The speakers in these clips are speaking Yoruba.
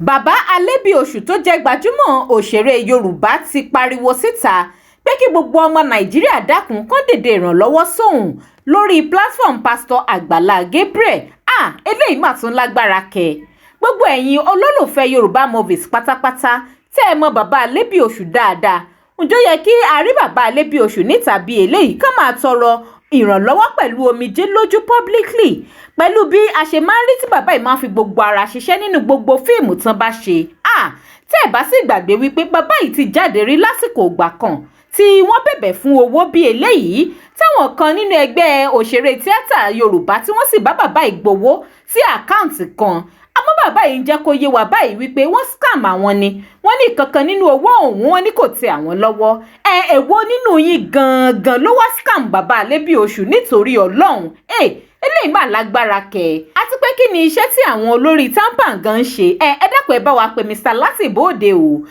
Bàbá Alebiosu tó jẹ́ gbajúmọ̀ òṣèré Yorùbá ti pariwo síta pé kí gbogbo ọmọ Nàìjíríà dákun kán dìde ìrànlọ́wọ́ sóhun lórí platform Pastor Agbala Gabriel. Eléyìí mà tún lágbára kẹ̀. Gbogbo ẹ̀yin olólùfẹ́ Yorùbá movies pátápátá tẹ́ ẹ mọ̀ bàbá Alebiosu dáadáa. Ǹjọ́ yẹ kí a rí bàbá Alebiosu níta bí eléyìí kán máa tọrọ ìrànlọ́wọ́ pẹ̀lú omijé lójú publicly pẹ̀lú bí a ṣe máa ń rí tí bàbá yìí máa ń fi gbogbo ara ṣiṣẹ́ nínú gbogbo fíìmù tán bá ṣe. Tẹ́ ẹ̀ bá sì gbàgbé wípé bàbá yìí ti jáde rí lásìkò ìgbà kan tí wọ́n bẹ̀bẹ̀ fún owó bí eléyìí táwọn kan nínú ẹgbẹ́ òṣèré tíátà Yorùbá tí wọ́n sì bá bàbá yìí gbowó sí àkáǹtì kan. Àmọ́ bàbá yìí ń jẹ́ kó yé wa báyìí wípé wọ́n scam àwọn ni wọ́n ní kankan nínú owó ọ̀hún wọ́n ní kò tẹ́ àwọn lọ́wọ́. Èwo nínú yín gangan ló wá scam bàbá Alebiosu nítorí Ọlọ́run? Eléyìí mà lágbára kẹ̀. Àti pé kí ni iṣẹ́ tí àwọn olórí tampan gan ń ṣe? Ẹ dákun ẹ bá wa pè Mr. Látìbóde o.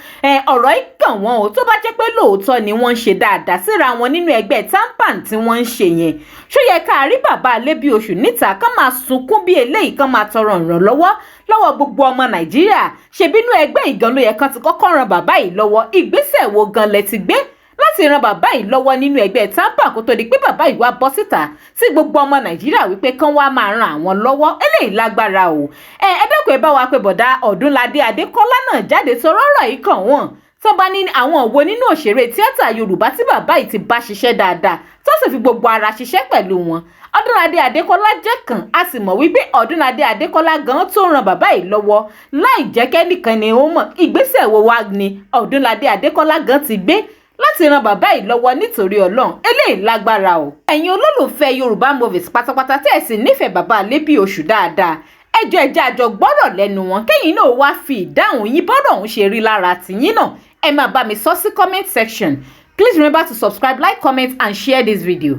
Ọ̀rọ̀ yìí kàn wọ́n o tó bá jẹ́ pé lóòótọ́ ni wọ́n ń ṣe dáadáa síra wọn nínú ẹgbẹ́ tampan tí wọ́n ń ṣe yẹn. Ṣó yẹ ká rí bàbá Alebiosu níta kán máa sunkún bí eléyìí kán máa tọrọ ìrànlọ́wọ́ lọ́wọ́ gbogbo ọmọ Nàìjíríà? Ṣebínú ẹgbẹ́ ìgan ló yẹ kán ti kọ́kọ́ ran bàbá yìí lọ́wọ́. Ìgbésẹ̀ wo gan lẹ ti gbé láti ran bàbá yìí lọ́wọ́ nínú ẹgbẹ́ tampan kó tó di pé bàbá yìí wá bọ́ síta sí gbogbo ọmọ Nàìjíríà wípé kán wá máa ran àwọn lọ́wọ́? Eléyìí lágbára o. Ẹ dákun ẹ bá wa pé bọ̀dá Odunlade Adékọ́lá náà jáde sọ̀rọ̀ ọ̀rọ̀ yìí kàn wọ́n tó bá ní àwọn òwò nínú òṣèré tíátà Yorùbá tí bàbá yìí ti bá ṣiṣẹ́ dáadáa tó sì fi gbogbo ara ṣiṣẹ́ pẹ̀lú wọn. Odunlade Adékọ́lá jẹ́ kan a sì mọ̀ wípé Odunlade Adékọ́lá gan tó ran bàbá yìí lọ́wọ́ láì jẹ́ kẹ́nìkan ni ó mọ̀. Ìgbésẹ̀ wo wá ni Odunlade Adékọ́lá gan ti gbé láti ran bàbá yìí lọ́wọ́ nítorí Ọlọ́run? Eléyìí lágbára o. Ẹ̀yin olólùfẹ́ Yorùbá movies pátápátá tẹ́ ẹ̀ sì nífẹ̀ẹ́ bàbá Alebiosu dáadáa, ẹ jẹ́ àjọ gbọ́rọ̀ lẹ́nu wọn kẹ́yìn náà wá fi ìdáhùn yín bọ́rọ̀ ọ̀hún ṣe rí lára tìyín náà. Ẹ máa bá mi sọ sí comment section. Please remember to subscribe, like, comment and share this video.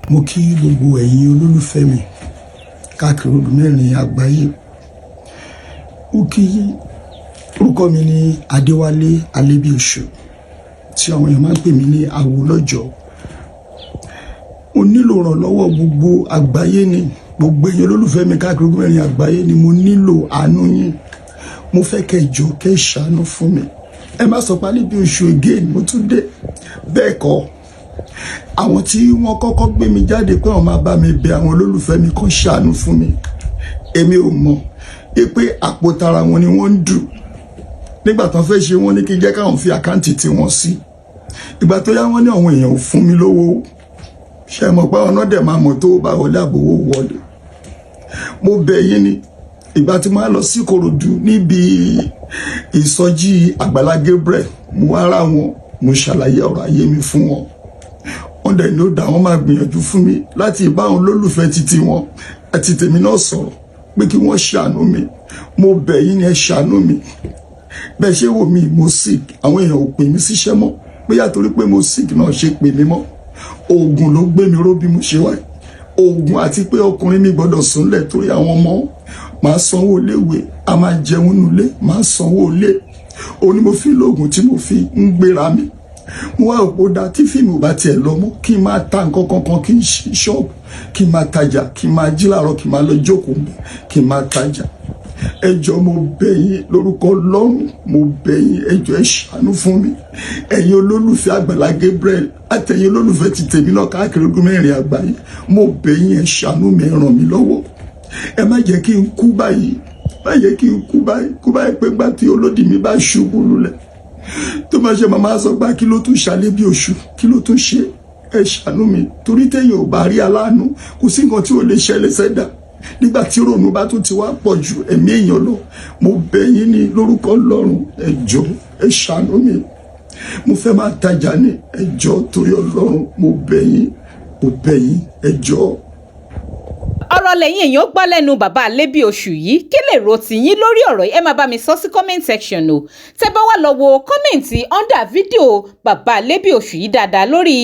Mo kí gbogbo ẹ̀yin olólùfẹ́ mi káàkiri odò mẹ́rin àgbáyé. Ó kí orúkọ mi ní Adéwálé Alebiosu tí àwọn èèyàn máa ń pè mí ní Awólọ́jọ̀. Mo nílò ìrànlọ́wọ́ gbogbo àgbáyé ni gbogbo ẹ̀yin olólùfẹ́ mi káàkiri odò mẹ́rin àgbáyé ni mo nílò àánú yín. Mo fẹ́ kẹ́ jọ̀ọ́ kẹ́ ṣàánú fún mi. Ẹ má sọ pé Alebiosu again mo tún dé. Bẹ́ẹ̀ kọ́, àwọn tí wọ́n kọ́kọ́ gbé mi jáde pé wọ́n máa bá mi bẹ̀ àwọn olólùfẹ́ mi kan ṣàánú fún mi, èmi ò mọ̀ pé àpò tara wọn ni wọ́n ń dù. Nígbà tán fẹ́ ṣe wọ́n ní kí jẹ́ káwọn fi àkáǹtì tí wọ́n sí. Ìgbà tó yá wọ́n ní àwọn èèyàn ò fún mi lówó. Ṣé mọ̀ pé ọ̀nà dẹ̀ máa mọ̀ tó bá wọlé àbówó wọlé. Mo bẹ̀ yín ni ìgbà tí máa lọ sí Ìkòròdú níbi ìsọjí Agbala Gabriel, mo wá ra wọn, mo ṣàlàyé ọ̀rọ̀ ayé mi fún wọn. Wọ́n dẹ̀ ní ó dá wọn máa gbìyànjú fún mi láti bá àwọn olólùfẹ́ títí wọn àti tèmi náà sọ̀rọ̀ pé kí wọ́n ṣàánú mi. Mo bẹ̀ yín ni ẹ ṣàánú mi. Bẹ́ẹ̀ ṣe wò mí mo sick, àwọn èèyàn ò pè mí síṣẹ́ mọ́ bóyá torí pé mo sick náà ṣe pè mí mọ́. Oògùn ló gbé mi ró bí mo ṣe wà. Oògùn àti pé ọkùnrin mi gbọ́dọ̀ súnlẹ̀ torí àwọn ọmọ máa sanwó léwe, a máa jẹun nulẹ̀, máa sanwó lé. Òun ni mo fi lóògùn tí mo fi ń gbéra mi. Mo wá òpó dá tí fíìmù bá tiẹ̀ lọ mọ́ kí n máa ta nǹkan kankan, kí n ṣí ṣọ́ọ̀bù, kí n máa tajà, kí n máa jí láàárọ̀, kí n máa lọ jókòó mi, kí n máa tajà. Ẹ jọ̀ọ́ mo bẹ̀ yín lórúkọ Ọlọ́run, mo bẹ̀ yín ẹ jọ̀ọ́ ẹ ṣàánú fún mi. Ẹ̀yin olólùfẹ́ Agbala Gabriel àtẹ̀yin olólùfẹ́ ti tèmi náà káàkiri ogun mẹ́rin àgbáyé, mo bẹ̀ yín ẹ ṣàánú mi, ẹ ràn mí lọ́wọ́. Ẹ má jẹ́ kí n kú báyìí, má jẹ́ kí n kú báyìí pé gbà tí olódì mi bá ṣubú lulẹ̀. Tó máa ṣe màmá sọ pé kí ló tún ṣe Alebiosu, kí ló tún ṣe? Ẹ ṣàánú mi torí téèyàn ò bá rí aláàánú kò sí nǹkan tí ò lè ṣẹlẹ̀ sẹ́dá. Nígbà tí rònú bá tún ti wá pọ̀ ju ẹ̀mí èèyàn lọ, mo bẹ̀ yín ní lórúkọ Ọlọ́run ẹ jọ̀ọ́ ẹ ṣàánú mi. Mo fẹ́ máa tajà ní ẹ jọ̀ọ́ torí Ọlọ́run, mo bẹ̀ yín ẹ jọ̀ọ́. Ọ̀rọ̀ lẹ́yìn èèyàn gbọ́ lẹ́nu bàbá Alebiosu yìí. Kí lè rò tiyín lórí ọ̀rọ̀ yìí? Ẹ máa bá mi sọ sí comment section o. Tẹ́ bá wá lọ wo kọ́mẹ̀ntì under fídíò bàbá Alebiosu yìí dáadáa lórí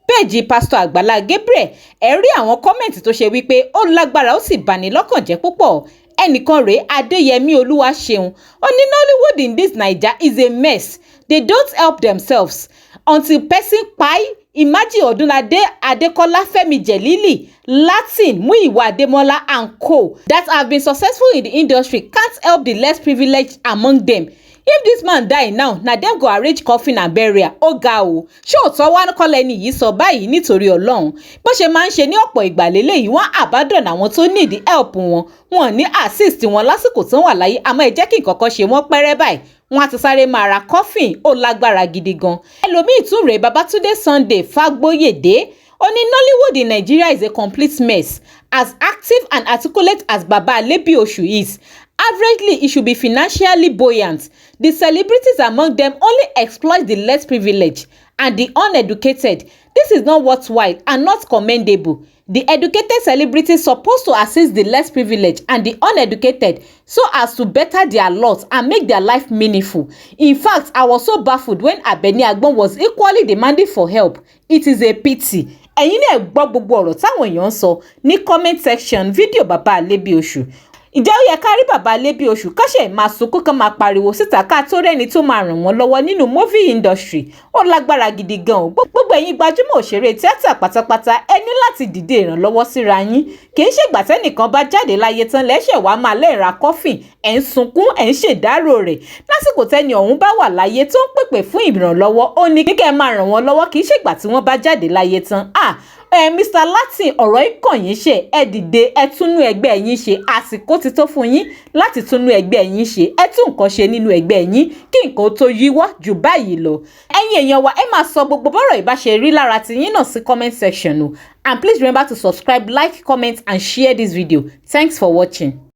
péèjì Pastor Agbala Gabriel, ẹ rí àwọn kọ́mẹ̀ntì tó ṣe wípé ó lágbára ó sì bani lọ́kàn jẹ́ púpọ̀. Ẹnìkan rèé Adéyẹmí Olúwaṣeun, ó ní Nollywood in this Naija is a mess. They don't help themselves until person kpai Imagine Odunlade, Adekola, Femi Jelili, Latin, Muyiwa Ademola and co that have been successful in the industry can't help the less privileged among them. If this man die now, na dem go arrange coffin and burial. Ó ga o. Ṣé òótọ́ wá kọ́ lẹ́ni yìí sọ báyìí nítorí Ọlọ́run? Bó ṣe máa ń ṣe ní ọ̀pọ̀ ìgbà lélẹ́yìí, wọ́n abandon àwọn tó need help wọn. Wọ́n ní assist wọn lásìkò tán wà láyé, àmọ́ ẹ jẹ́ kí nǹkan kan ṣe wọ́n pẹ́rẹ́ báyìí. Wọ́n á ti sáré máa ra coffin, ó lágbára gidi gan. Ẹlòmíì tún rèé Babatunde Sunday Fagboyede. Only Nollywood in Nigeria is a complete mess. As active and articulate as Baba Alebiosu is, averagely, it should be financially buoyant. The celebrities among them only exploit the less privileged and the uneducated. This is not worthwhile and not commendable. The educated celebrities supposed to assist the less privileged and the uneducated so as to better their lot and make their life meaningful. In fact, I was so baffled when Abeni Agbon was equally demanding for help. It is a pity. Ẹ̀yin náà gbọ́ gbogbo ọ̀rọ̀ táwọn èèyàn ń sọ ní comment section fídíò bàbá Alebiosu. Ǹjẹ́ ó yẹ ká rí bàbá Alebiosu káṣẹ̀ máa sunkún kan máa pariwo síta ká tó rẹ́ni tó máa ràn wọ́n lọ́wọ́ nínú movie industry? Ó lágbára gidi gan o. Gbogbo ẹ̀yin gbajúmọ̀ òṣèré tíátà pátápátá ẹ ní láti dìde ìrànlọ́wọ́ síra yín. Kì í ṣègbà tẹ́nìkan bá jáde láyé tán lẹ́ṣẹ̀ wá máa lẹ́ẹ̀ra coffin ẹ̀ ń sunkún ẹ̀ ń ṣèdárò rẹ̀. Lásìkò tẹ́ni ọ̀hún bá wà láyé tó ń pèpè fún ìrànlọ́wọ́ ó ní kíkẹ́ máa ràn wọ́n lọ́wọ́ kì í ṣègbà tí wọ́n bá jáde láyé tán. Mr. Latin, ọ̀rọ̀ ikàn yín ṣe ẹ dìde ẹ túnú ẹgbẹ́ yín ṣe. Àsìkò ti tó fún yín láti túnú ẹgbẹ́ yín ṣe. Ẹ tún nǹkan ṣe nínú ẹgbẹ́ yín kí nǹkan tó yíwọ́ jù báyìí lọ. Ẹ̀yin èèyàn wa ẹ máa sọ gbogbo bọ́rọ̀ ìbáṣe rí lára ti yín náà sí comment section o. And please remember to subscribe, like, comment and share this video. Thanks for watching.